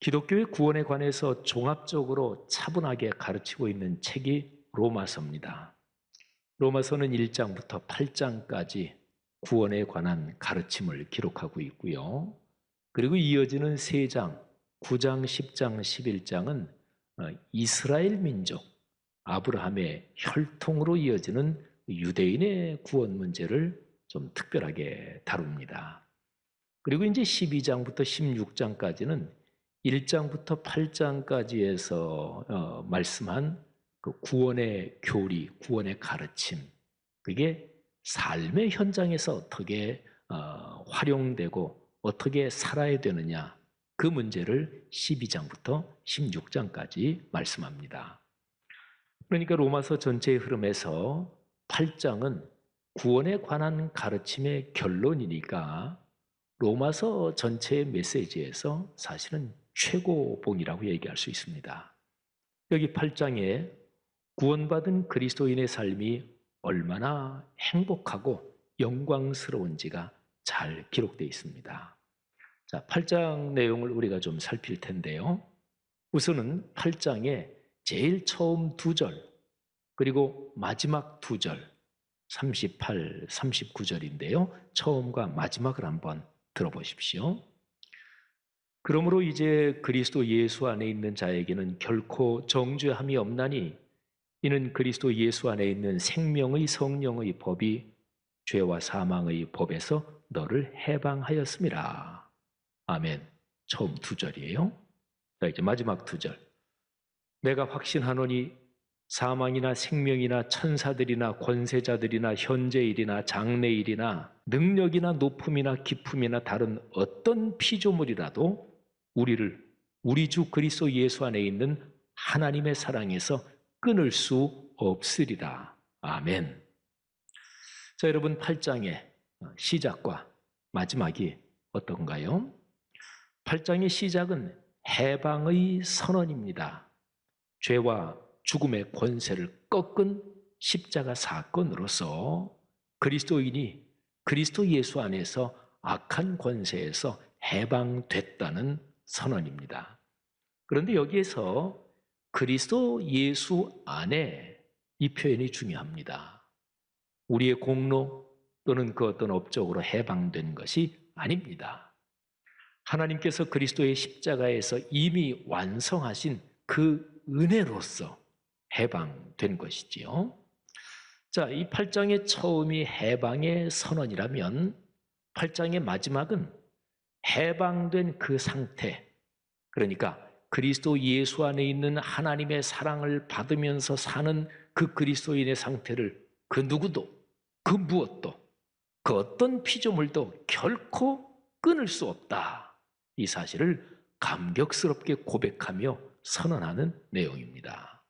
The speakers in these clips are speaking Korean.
기독교의 구원에 관해서 종합적으로 차분하게 가르치고 있는 책이 로마서입니다. 로마서는 1장부터 8장까지 구원에 관한 가르침을 기록하고 있고요. 그리고 이어지는 3장, 9장, 10장, 11장은 이스라엘 민족, 아브라함의 혈통으로 이어지는 유대인의 구원 문제를 좀 특별하게 다룹니다. 그리고 이제 12장부터 16장까지는 1장부터 8장까지에서 말씀한 그 구원의 교리, 구원의 가르침, 그게 삶의 현장에서 어떻게 활용되고 어떻게 살아야 되느냐, 그 문제를 12장부터 16장까지 말씀합니다. 그러니까 로마서 전체의 흐름에서 8장은 구원에 관한 가르침의 결론이니까 로마서 전체의 메시지에서 사실은 최고봉이라고 얘기할 수 있습니다. 여기 8장에 구원받은 그리스도인의 삶이 얼마나 행복하고 영광스러운지가 잘 기록되어 있습니다. 자, 8장 내용을 우리가 좀 살필 텐데요. 우선은 8장의 제일 처음 2절, 그리고 마지막 2절, 38, 39절인데요. 처음과 마지막을 한번 들어보십시오. 그러므로 이제 그리스도 예수 안에 있는 자에게는 결코 정죄함이 없나니 이는 그리스도 예수 안에 있는 생명의 성령의 법이 죄와 사망의 법에서 너를 해방하였음이라. 아멘. 처음 2절이에요. 자, 이제 마지막 2절. 내가 확신하노니 사망이나 생명이나 천사들이나 권세자들이나 현재일이나 장래일이나 능력이나 높음이나 깊음이나 다른 어떤 피조물이라도 우리 주 그리스도 예수 안에 있는 하나님의 사랑에서 끊을 수 없으리라. 아멘. 자, 여러분, 8장의 시작과 마지막이 어떤가요? 8장의 시작은 해방의 선언입니다. 죄와 죽음의 권세를 꺾은 십자가 사건으로서 그리스도인이 그리스도 예수 안에서 악한 권세에서 해방됐다는 선언입니다. 그런데 여기에서 그리스도 예수 안에 이 표현이 중요합니다. 우리의 공로 또는 그 어떤 업적으로 해방된 것이 아닙니다. 하나님께서 그리스도의 십자가에서 이미 완성하신 그 은혜로서 해방된 것이지요. 자, 이 8장의 처음이 해방의 선언이라면 8장의 마지막은 해방된 그 상태, 그러니까 그리스도 예수 안에 있는 하나님의 사랑을 받으면서 사는 그 그리스도인의 상태를 그 누구도, 그 무엇도, 그 어떤 피조물도 결코 끊을 수 없다. 이 사실을 감격스럽게 고백하며 선언하는 내용입니다.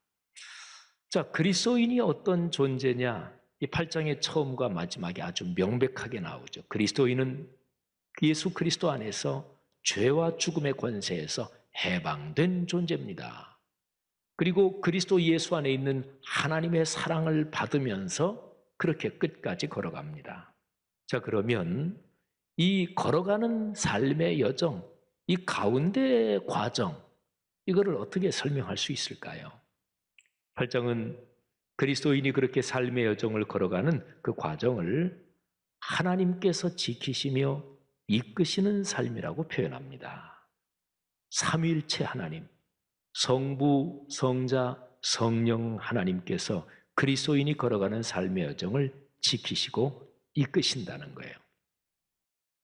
자, 그리스도인이 어떤 존재냐? 이 8장의 처음과 마지막에 아주 명백하게 나오죠. 그리스도인은 예수 그리스도 안에서 죄와 죽음의 권세에서 해방된 존재입니다. 그리고 그리스도 예수 안에 있는 하나님의 사랑을 받으면서 그렇게 끝까지 걸어갑니다. 자, 그러면 이 걸어가는 삶의 여정, 이 가운데 과정, 이거를 어떻게 설명할 수 있을까요? 8장은 그리스도인이 그렇게 삶의 여정을 걸어가는 그 과정을 하나님께서 지키시며 이끄시는 삶이라고 표현합니다. 삼위일체 하나님, 성부, 성자, 성령 하나님께서 그리스도인이 걸어가는 삶의 여정을 지키시고 이끄신다는 거예요.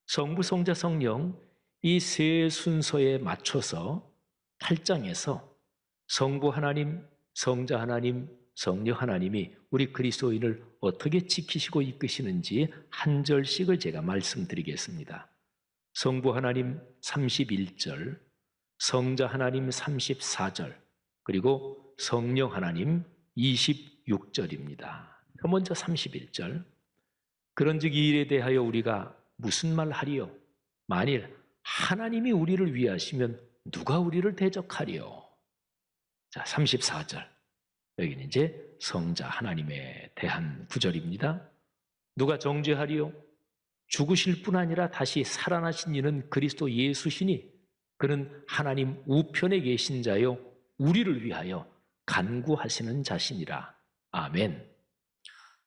성부, 성자, 성령 이 세 순서에 맞춰서 8장에서 성부 하나님, 성자 하나님, 성령 하나님이 우리 그리스도인을 어떻게 지키시고 이끄시는지 한 절씩을 제가 말씀드리겠습니다. 성부 하나님 31절, 성자 하나님 34절, 그리고 성령 하나님 26절입니다. 먼저 31절. 그런즉 이 일에 대하여 우리가 무슨 말 하리요? 만일 하나님이 우리를 위하시면 누가 우리를 대적하리요? 자, 34절. 여기는 이제 성자 하나님에 대한 구절입니다. 누가 정죄하리요? 죽으실 뿐 아니라 다시 살아나신 이는 그리스도 예수시니 그는 하나님 우편에 계신 자요 우리를 위하여 간구하시는 자신이라. 아멘.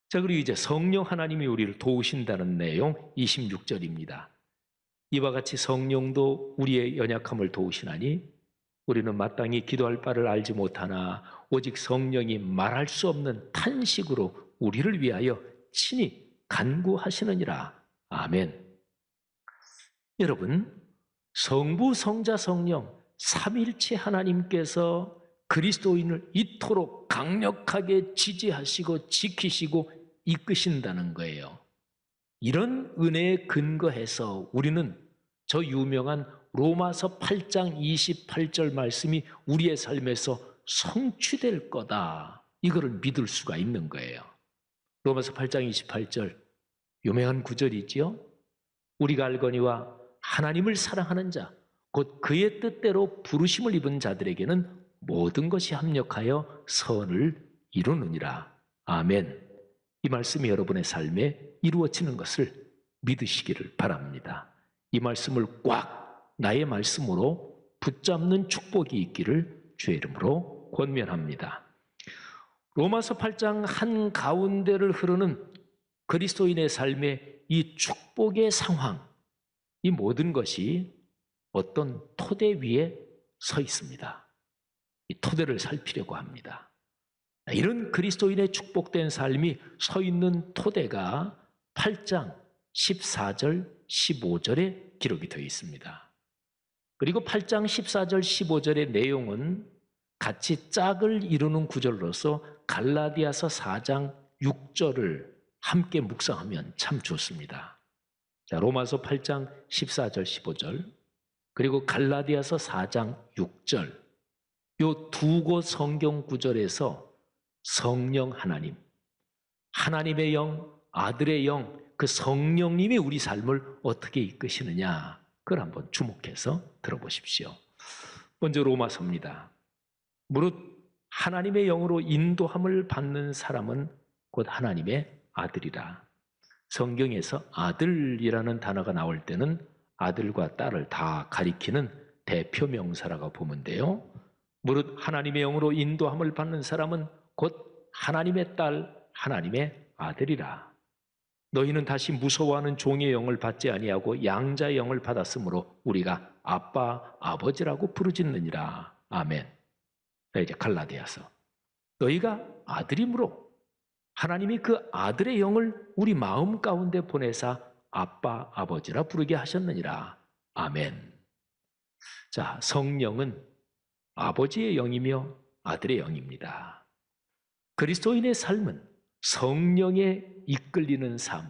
자, 그리고 이제 성령 하나님이 우리를 도우신다는 내용 26절입니다. 이와 같이 성령도 우리의 연약함을 도우시나니 우리는 마땅히 기도할 바를 알지 못하나 오직 성령이 말할 수 없는 탄식으로 우리를 위하여 친히 간구하시느니라. 아멘. 여러분, 성부, 성자, 성령 삼위일체 하나님께서 그리스도인을 이토록 강력하게 지지하시고 지키시고 이끄신다는 거예요. 이런 은혜에 근거해서 우리는 저 유명한 로마서 8장 28절 말씀이 우리의 삶에서 성취될 거다, 이거를 믿을 수가 있는 거예요. 로마서 8장 28절 유명한 구절이지요. 우리가 알거니와 하나님을 사랑하는 자 곧 그의 뜻대로 부르심을 입은 자들에게는 모든 것이 합력하여 선을 이루느니라. 아멘. 이 말씀이 여러분의 삶에 이루어지는 것을 믿으시기를 바랍니다. 이 말씀을 꽉 나의 말씀으로 붙잡는 축복이 있기를 주의 이름으로 권면합니다. 로마서 8장 한가운데를 흐르는 그리스도인의 삶의 이 축복의 상황, 이 모든 것이 어떤 토대 위에 서 있습니다. 이 토대를 살피려고 합니다. 이런 그리스도인의 축복된 삶이 서 있는 토대가 8장 14절 15절에 기록이 되어 있습니다. 그리고 8장 14절 15절의 내용은 같이 짝을 이루는 구절로서 갈라디아서 4장 6절을 함께 묵상하면 참 좋습니다. 자, 로마서 8장 14절 15절 그리고 갈라디아서 4장 6절, 요 두 곳 성경 구절에서 성령 하나님, 하나님의 영, 아들의 영, 그 성령님이 우리 삶을 어떻게 이끄시느냐, 그걸 한번 주목해서 들어보십시오. 먼저 로마서입니다. 무릇 하나님의 영으로 인도함을 받는 사람은 곧 하나님의 아들이라. 성경에서 아들이라는 단어가 나올 때는 아들과 딸을 다 가리키는 대표 명사라고 보면 돼요. 무릇 하나님의 영으로 인도함을 받는 사람은 곧 하나님의 딸, 하나님의 아들이라. 너희는 다시 무서워하는 종의 영을 받지 아니하고 양자의 영을 받았으므로 우리가 아빠, 아버지라고 부르짖느니라. 아멘. 자, 이제 갈라디아서. 너희가 아들이므로 하나님이 그 아들의 영을 우리 마음 가운데 보내사 아빠, 아버지라 부르게 하셨느니라. 아멘. 자, 성령은 아버지의 영이며 아들의 영입니다. 그리스도인의 삶은 성령에 이끌리는 삶,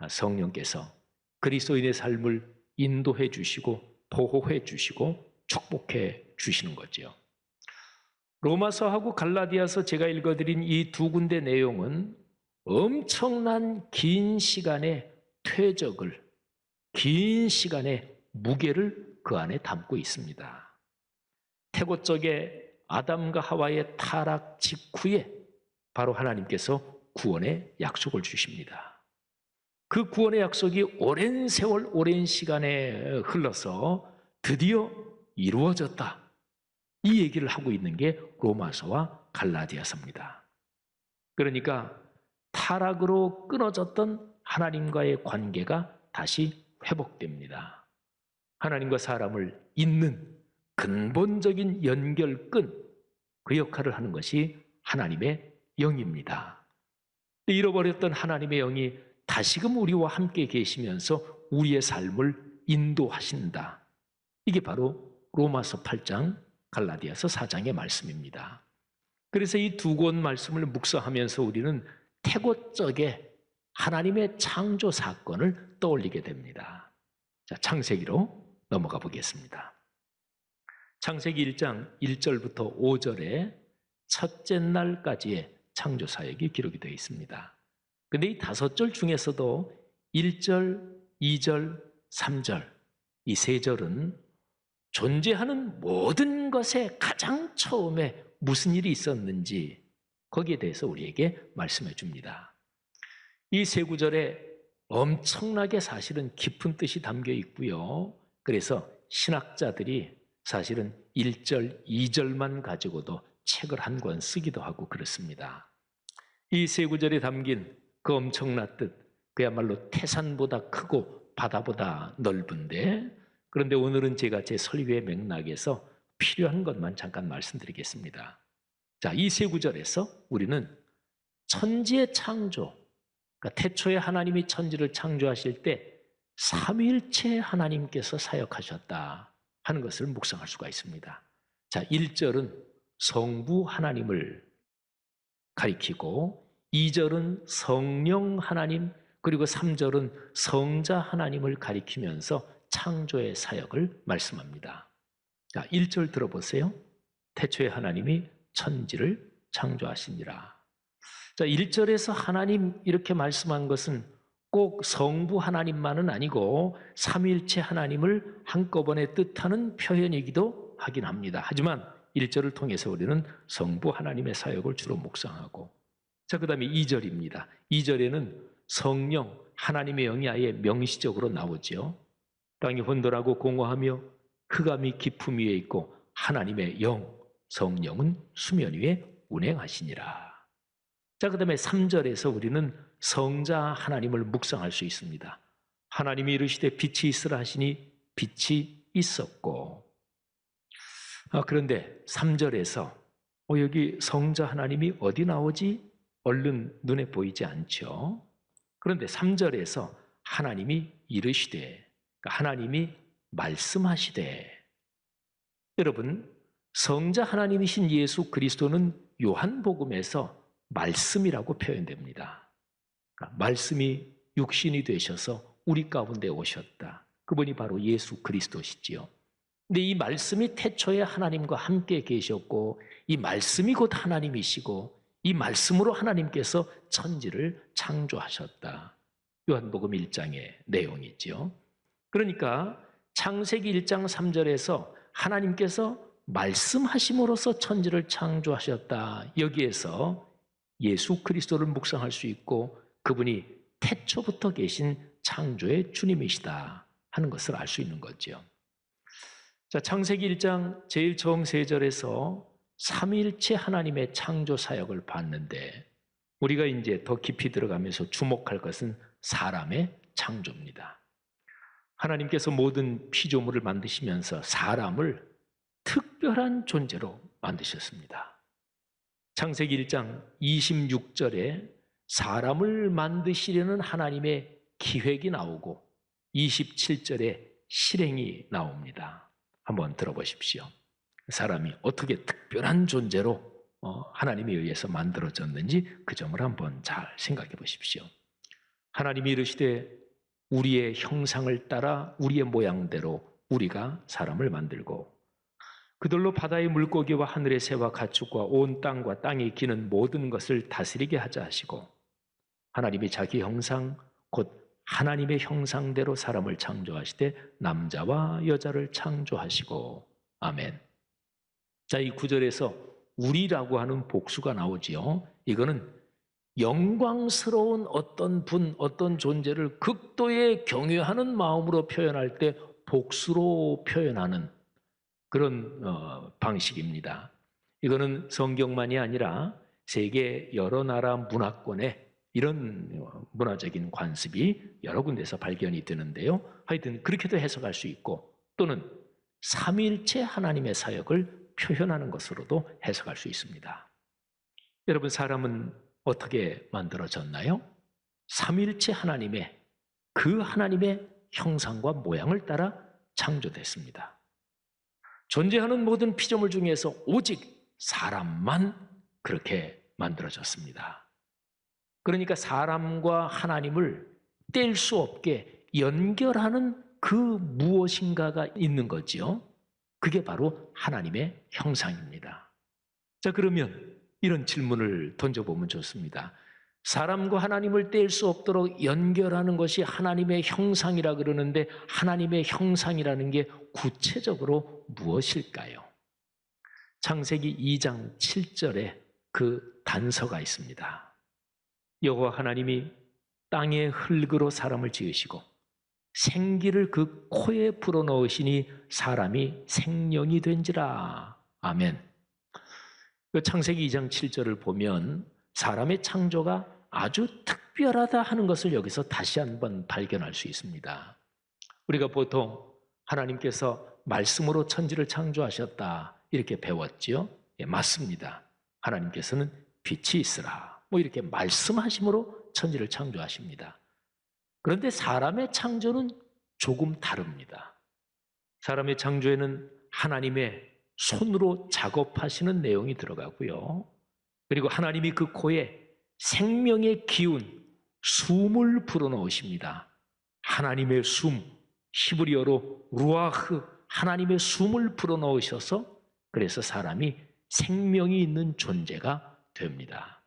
성령께서 그리스도인의 삶을 인도해 주시고 보호해 주시고 축복해 주시는 거죠. 로마서하고 갈라디아서 제가 읽어드린 이 두 군데 내용은 엄청난 긴 시간의 퇴적을, 긴 시간의 무게를 그 안에 담고 있습니다. 태고적의 아담과 하와의 타락 직후에 바로 하나님께서 구원의 약속을 주십니다. 그 구원의 약속이 오랜 세월, 오랜 시간에 흘러서 드디어 이루어졌다. 이 얘기를 하고 있는 게 로마서와 갈라디아서입니다. 그러니까 타락으로 끊어졌던 하나님과의 관계가 다시 회복됩니다. 하나님과 사람을 잇는 근본적인 연결끈, 그 역할을 하는 것이 하나님의 영입니다. 잃어버렸던 하나님의 영이 다시금 우리와 함께 계시면서 우리의 삶을 인도하신다. 이게 바로 로마서 8장, 갈라디아서 4장의 말씀입니다. 그래서 이 두 곳 말씀을 묵상하면서 우리는 태고적의 하나님의 창조 사건을 떠올리게 됩니다. 자, 창세기로 넘어가 보겠습니다. 창세기 1장 1절부터 5절에 첫째 날까지의 창조 사역이 기록이 되어 있습니다. 근데 이 5절 중에서도 1절, 2절, 3절, 이 3절은 존재하는 모든 것에 가장 처음에 무슨 일이 있었는지 거기에 대해서 우리에게 말씀해 줍니다. 이 3구절에 엄청나게 사실은 깊은 뜻이 담겨 있고요. 그래서 신학자들이 사실은 1절, 2절만 가지고도 책을 한 권 쓰기도 하고 그렇습니다. 이 세 구절에 담긴 그 엄청난 뜻, 그야말로 태산보다 크고 바다보다 넓은데, 그런데 오늘은 제가 제 설교의 맥락에서 필요한 것만 잠깐 말씀드리겠습니다. 자, 이 세 구절에서 우리는 천지의 창조, 그러니까 태초에 하나님이 천지를 창조하실 때 삼위일체 하나님께서 사역하셨다 하는 것을 묵상할 수가 있습니다. 자, 1절은 성부 하나님을 가리키고 2절은 성령 하나님, 그리고 3절은 성자 하나님을 가리키면서 창조의 사역을 말씀합니다. 자, 1절 들어보세요. 태초에 하나님이 천지를 창조하시니라. 자, 1절에서 하나님 이렇게 말씀한 것은 꼭 성부 하나님만은 아니고 삼위일체 하나님을 한꺼번에 뜻하는 표현이기도 하긴 합니다. 하지만 1절을 통해서 우리는 성부 하나님의 사역을 주로 묵상하고, 자, 그 다음에 2절입니다. 2절에는 성령, 하나님의 영이 아예 명시적으로 나오죠. 땅이 혼돈하고 공허하며 흑암이 깊음 위에 있고 하나님의 영, 성령은 수면 위에 운행하시니라. 자, 그 다음에 3절에서 우리는 성자 하나님을 묵상할 수 있습니다. 하나님이 이르시되 빛이 있으라 하시니 빛이 있었고. 그런데 3절에서 여기 성자 하나님이 어디 나오지? 얼른 눈에 보이지 않죠. 그런데 3절에서 하나님이 이르시되, 그러니까 하나님이 말씀하시되. 여러분, 성자 하나님이신 예수 그리스도는 요한복음에서 말씀이라고 표현됩니다. 그러니까 말씀이 육신이 되셔서 우리 가운데 오셨다. 그분이 바로 예수 그리스도시지요. 근데 이 말씀이 태초에 하나님과 함께 계셨고, 이 말씀이 곧 하나님이시고, 이 말씀으로 하나님께서 천지를 창조하셨다. 요한복음 1장의 내용이지요. 그러니까 창세기 1장 3절에서 하나님께서 말씀하심으로써 천지를 창조하셨다. 여기에서 예수 그리스도를 묵상할 수 있고 그분이 태초부터 계신 창조의 주님이시다 하는 것을 알 수 있는 거죠. 자, 창세기 1장 제일 처음 3절에서 삼위일체 하나님의 창조 사역을 봤는데, 우리가 이제 더 깊이 들어가면서 주목할 것은 사람의 창조입니다. 하나님께서 모든 피조물을 만드시면서 사람을 특별한 존재로 만드셨습니다. 창세기 1장 26절에 사람을 만드시려는 하나님의 기획이 나오고 27절에 실행이 나옵니다. 한번 들어보십시오. 사람이 어떻게 특별한 존재로 하나님에 의해서 만들어졌는지 그 점을 한번 잘 생각해 보십시오. 하나님이 이르시되 우리의 형상을 따라 우리의 모양대로 우리가 사람을 만들고 그들로 바다의 물고기와 하늘의 새와 가축과 온 땅과 땅에 기는 모든 것을 다스리게 하자 하시고, 하나님이 자기 형상 곧 하나님의 형상대로 사람을 창조하시되 남자와 여자를 창조하시고. 아멘. 자, 이 구절에서 우리라고 하는 복수가 나오지요. 이거는 영광스러운 어떤 분, 어떤 존재를 극도의 경외하는 마음으로 표현할 때 복수로 표현하는 그런 방식입니다. 이거는 성경만이 아니라 세계 여러 나라 문화권에 이런 문화적인 관습이 여러 군데서 발견이 되는데요. 하여튼 그렇게도 해석할 수 있고, 또는 삼위일체 하나님의 사역을 표현하는 것으로도 해석할 수 있습니다. 여러분, 사람은 어떻게 만들어졌나요? 삼위일체 하나님의 그 하나님의 형상과 모양을 따라 창조됐습니다. 존재하는 모든 피조물 중에서 오직 사람만 그렇게 만들어졌습니다. 그러니까 사람과 하나님을 뗄 수 없게 연결하는 그 무엇인가가 있는 거지요. 그게 바로 하나님의 형상입니다. 자, 그러면 이런 질문을 던져보면 좋습니다. 사람과 하나님을 뗄 수 없도록 연결하는 것이 하나님의 형상이라 그러는데, 하나님의 형상이라는 게 구체적으로 무엇일까요? 창세기 2장 7절에 그 단서가 있습니다. 여호와 하나님이 땅의 흙으로 사람을 지으시고 생기를 그 코에 불어넣으시니 사람이 생명이 된지라. 아멘. 그 창세기 2장 7절을 보면 사람의 창조가 아주 특별하다 하는 것을 여기서 다시 한번 발견할 수 있습니다. 우리가 보통 하나님께서 말씀으로 천지를 창조하셨다 이렇게 배웠지요. 예, 맞습니다. 하나님께서는 빛이 있으라 뭐 이렇게 말씀하심으로 천지를 창조하십니다. 그런데 사람의 창조는 조금 다릅니다. 사람의 창조에는 하나님의 손으로 작업하시는 내용이 들어가고요. 그리고 하나님이 그 코에 생명의 기운, 숨을 불어넣으십니다. 하나님의 숨, 히브리어로 루아흐, 하나님의 숨을 불어넣으셔서 그래서 사람이 생명이 있는 존재가 됩니다.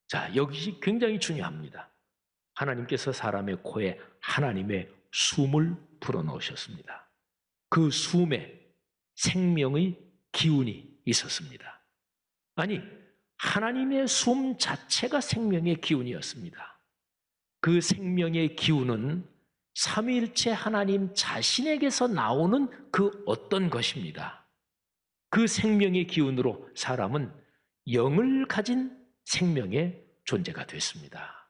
자, 여기 굉장히 중요합니다. 하나님께서 사람의 코에 하나님의 숨을 불어넣으셨습니다. 그 숨에 생명의 기운이 있었습니다. 아니, 하나님의 숨 자체가 생명의 기운이었습니다. 그 생명의 기운은 삼위일체 하나님 자신에게서 나오는 그 어떤 것입니다. 그 생명의 기운으로 사람은 영을 가진 생명의 존재가 됐습니다.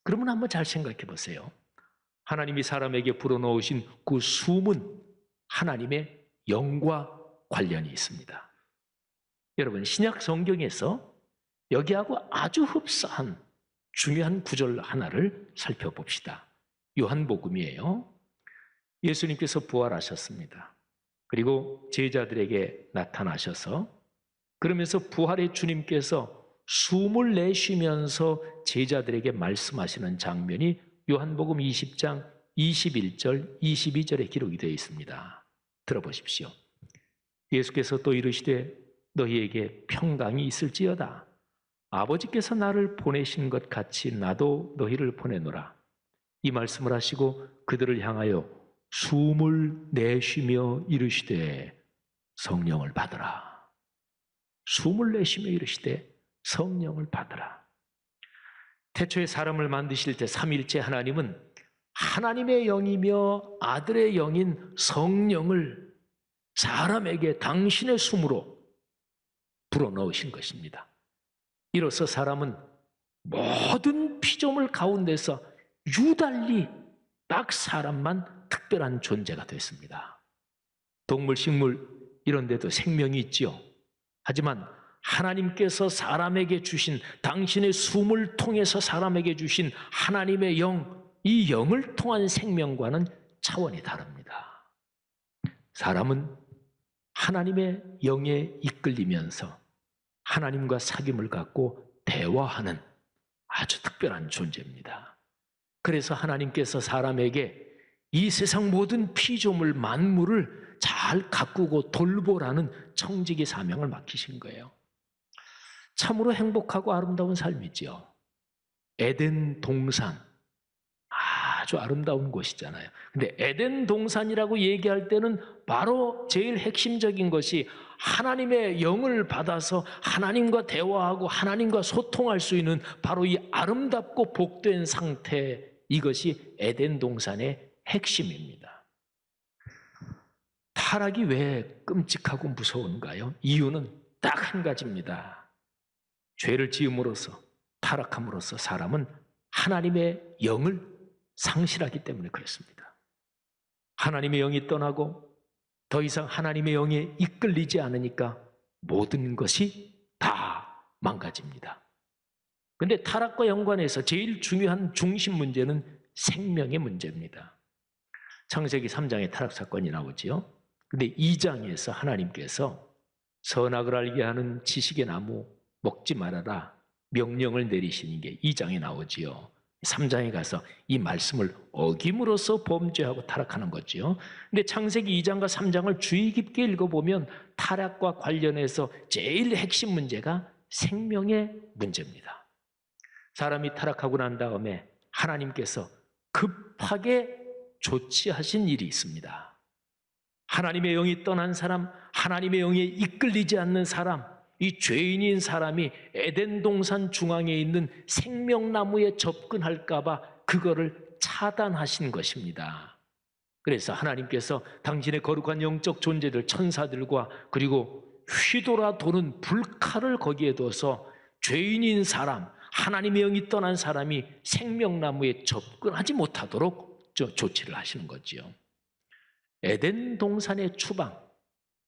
그러면 한번 잘 생각해 보세요. 하나님이 사람에게 불어넣으신 그 숨은 하나님의 영과 관련이 있습니다. 여러분, 신약 성경에서 여기하고 아주 흡사한 중요한 구절 하나를 살펴봅시다. 요한복음이에요. 예수님께서 부활하셨습니다. 그리고 제자들에게 나타나셔서 그러면서 부활의 주님께서 숨을 내쉬면서 제자들에게 말씀하시는 장면이 요한복음 20장 21절, 22절에 기록이 되어 있습니다. 들어보십시오. 예수께서 또 이르시되 너희에게 평강이 있을지어다. 아버지께서 나를 보내신 것 같이 나도 너희를 보내노라. 이 말씀을 하시고 그들을 향하여 숨을 내쉬며 이르시되 성령을 받으라. 숨을 내쉬며 이르시되 성령을 받으라. 태초에 사람을 만드실 때 삼위일체 하나님은 하나님의 영이며 아들의 영인 성령을 사람에게 당신의 숨으로 불어넣으신 것입니다. 이로써 사람은 모든 피조물 가운데서 유달리 딱 사람만 특별한 존재가 됐습니다. 동물, 식물 이런 데도 생명이 있지요. 하지만 하나님께서 사람에게 주신 당신의 숨을 통해서 사람에게 주신 하나님의 영, 이 영을 통한 생명과는 차원이 다릅니다. 사람은 하나님의 영에 이끌리면서 하나님과 사귐을 갖고 대화하는 아주 특별한 존재입니다. 그래서 하나님께서 사람에게 이 세상 모든 피조물 만물을 잘 가꾸고 돌보라는 청지기 사명을 맡기신 거예요. 참으로 행복하고 아름다운 삶이지요. 에덴 동산, 아주 아름다운 곳이잖아요. 근데 에덴 동산이라고 얘기할 때는 바로 제일 핵심적인 것이 하나님의 영을 받아서 하나님과 대화하고 하나님과 소통할 수 있는 바로 이 아름답고 복된 상태, 이것이 에덴 동산의 핵심입니다. 타락이 왜 끔찍하고 무서운가요? 이유는 딱 한 가지입니다. 죄를 지음으로써, 타락함으로써 사람은 하나님의 영을 상실하기 때문에 그렇습니다. 하나님의 영이 떠나고 더 이상 하나님의 영에 이끌리지 않으니까 모든 것이 다 망가집니다. 그런데 타락과 연관해서 제일 중요한 중심 문제는 생명의 문제입니다. 창세기 3장에 타락 사건이 나오지요. 그런데 2장에서 하나님께서 선악을 알게 하는 지식의 나무 먹지 말아라 명령을 내리시는 게 2장에 나오지요. 3장에 가서 이 말씀을 어김으로써 범죄하고 타락하는 거죠. 근데 창세기 2장과 3장을 주의 깊게 읽어보면 타락과 관련해서 제일 핵심 문제가 생명의 문제입니다. 사람이 타락하고 난 다음에 하나님께서 급하게 조치하신 일이 있습니다. 하나님의 영이 떠난 사람, 하나님의 영에 이끌리지 않는 사람, 이 죄인인 사람이 에덴 동산 중앙에 있는 생명나무에 접근할까 봐 그거를 차단하신 것입니다. 그래서 하나님께서 당신의 거룩한 영적 존재들, 천사들과 그리고 휘돌아 도는 불칼을 거기에 둬서 죄인인 사람, 하나님의 영이 떠난 사람이 생명나무에 접근하지 못하도록 조치를 하시는 거지요. 에덴 동산의 추방,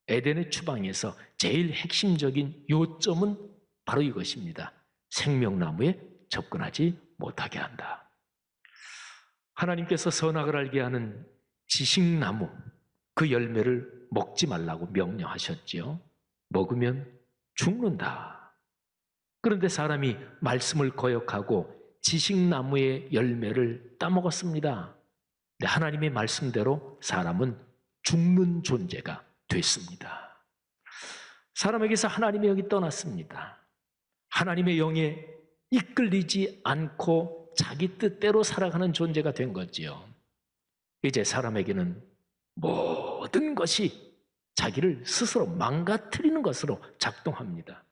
에덴의 추방에서 제일 핵심적인 요점은 바로 이것입니다. 생명나무에 접근하지 못하게 한다. 하나님께서 선악을 알게 하는 지식나무, 그 열매를 먹지 말라고 명령하셨지요. 먹으면 죽는다. 그런데 사람이 말씀을 거역하고 지식나무의 열매를 따먹었습니다. 근데 하나님의 말씀대로 사람은 죽는 존재가 됐습니다. 사람에게서 하나님의 영이 떠났습니다. 하나님의 영에 이끌리지 않고 자기 뜻대로 살아가는 존재가 된 거지요. 이제 사람에게는 모든 것이 자기를 스스로 망가뜨리는 것으로 작동합니다.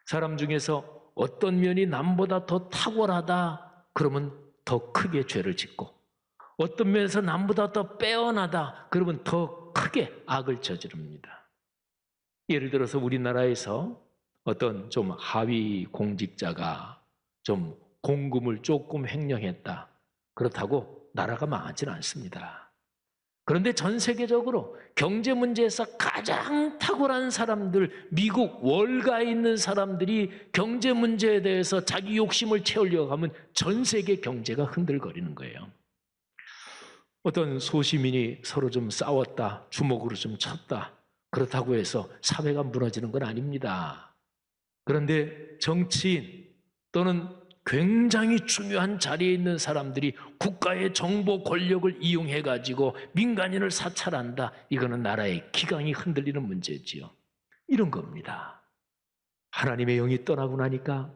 사람 중에서 어떤 면이 남보다 더 탁월하다 그러면 더 크게 죄를 짓고, 어떤 면에서 남보다 더 빼어나다 그러면 더 크게 악을 저지릅니다. 예를 들어서 우리나라에서 어떤 좀 하위 공직자가 좀 공금을 조금 횡령했다. 그렇다고 나라가 망하지는 않습니다. 그런데 전 세계적으로 경제 문제에서 가장 탁월한 사람들, 미국 월가에 있는 사람들이 경제 문제에 대해서 자기 욕심을 채우려고 하면 전 세계 경제가 흔들거리는 거예요. 어떤 소시민이 서로 좀 싸웠다, 주먹으로 좀 쳤다, 그렇다고 해서 사회가 무너지는 건 아닙니다. 그런데 정치인 또는 굉장히 중요한 자리에 있는 사람들이 국가의 정보 권력을 이용해가지고 민간인을 사찰한다. 이거는 나라의 기강이 흔들리는 문제지요. 이런 겁니다. 하나님의 영이 떠나고 나니까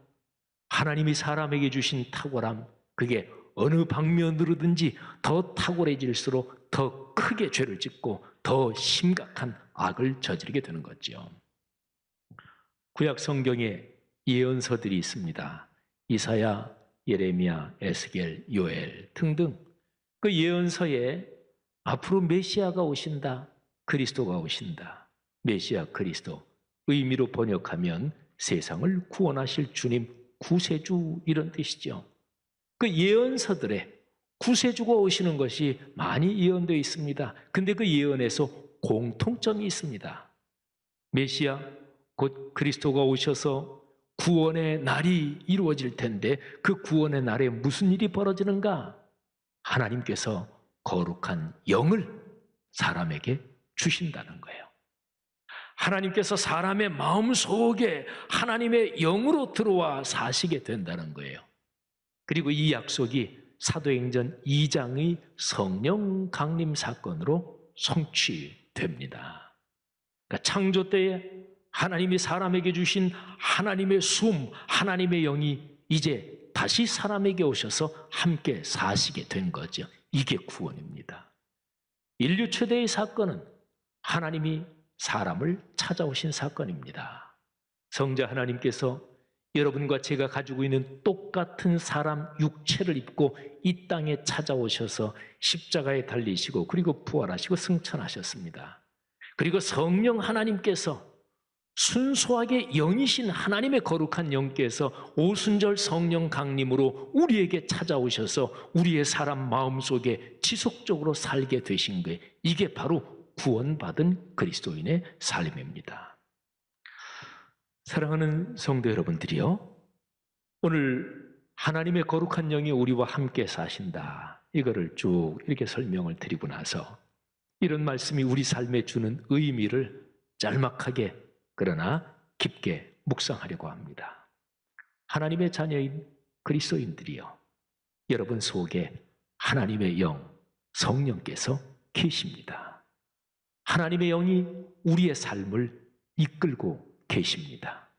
하나님이 사람에게 주신 탁월함, 그게 어느 방면으로든지 더 탁월해질수록 더 크게 죄를 짓고 더 심각한 악을 저지르게 되는 거죠. 구약 성경에 예언서들이 있습니다. 이사야, 예레미야, 에스겔, 요엘 등등 그 예언서에 앞으로 메시아가 오신다, 그리스도가 오신다, 메시아 그리스도, 의미로 번역하면 세상을 구원하실 주님, 구세주 이런 뜻이죠. 그 예언서들에 구세주가 오시는 것이 많이 예언되어 있습니다. 근데 그 예언에서 공통점이 있습니다. 메시아 곧 그리스도가 오셔서 구원의 날이 이루어질 텐데 그 구원의 날에 무슨 일이 벌어지는가? 하나님께서 거룩한 영을 사람에게 주신다는 거예요. 하나님께서 사람의 마음 속에 하나님의 영으로 들어와 사시게 된다는 거예요. 그리고 이 약속이 사도행전 2장의 성령 강림 사건으로 성취됩니다. 그러니까 창조 때에 하나님이 사람에게 주신 하나님의 숨, 하나님의 영이 이제 다시 사람에게 오셔서 함께 사시게 된 거죠. 이게 구원입니다. 인류 최대의 사건은 하나님이 사람을 찾아오신 사건입니다. 성자 하나님께서 여러분과 제가 가지고 있는 똑같은 사람 육체를 입고 이 땅에 찾아오셔서 십자가에 달리시고 그리고 부활하시고 승천하셨습니다. 그리고 성령 하나님께서 순수하게 영이신 하나님의 거룩한 영께서 오순절 성령 강림으로 우리에게 찾아오셔서 우리의 사람 마음속에 지속적으로 살게 되신 거예요. 이게 바로 구원받은 그리스도인의 삶입니다. 사랑하는 성도 여러분들이요, 오늘 하나님의 거룩한 영이 우리와 함께 사신다, 이거를 쭉 이렇게 설명을 드리고 나서 이런 말씀이 우리 삶에 주는 의미를 짤막하게 그러나 깊게 묵상하려고 합니다. 하나님의 자녀인 그리스도인들이요, 여러분 속에 하나님의 영, 성령께서 계십니다. 하나님의 영이 우리의 삶을 이끌고 계십니다.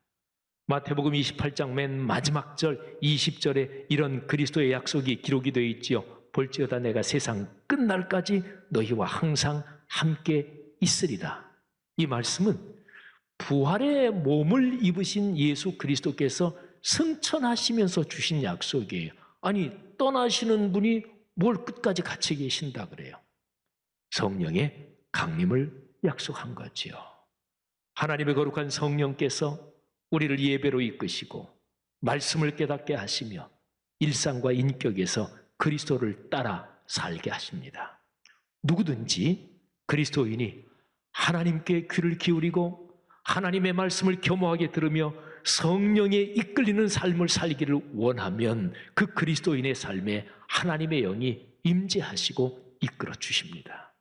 마태복음 28장 맨 마지막 절 20절에 이런 그리스도의 약속이 기록이 되어 있지요. 볼지어다 내가 세상 끝날까지 너희와 항상 함께 있으리라. 이 말씀은 부활의 몸을 입으신 예수 그리스도께서 승천하시면서 주신 약속이에요. 아니, 떠나시는 분이 뭘 끝까지 같이 계신다 그래요. 성령의 강림을 약속한 거지요. 하나님의 거룩한 성령께서 우리를 예배로 이끄시고 말씀을 깨닫게 하시며 일상과 인격에서 그리스도를 따라 살게 하십니다. 누구든지 그리스도인이 하나님께 귀를 기울이고 하나님의 말씀을 겸허하게 들으며 성령에 이끌리는 삶을 살기를 원하면 그 그리스도인의 삶에 하나님의 영이 임재하시고 이끌어 주십니다.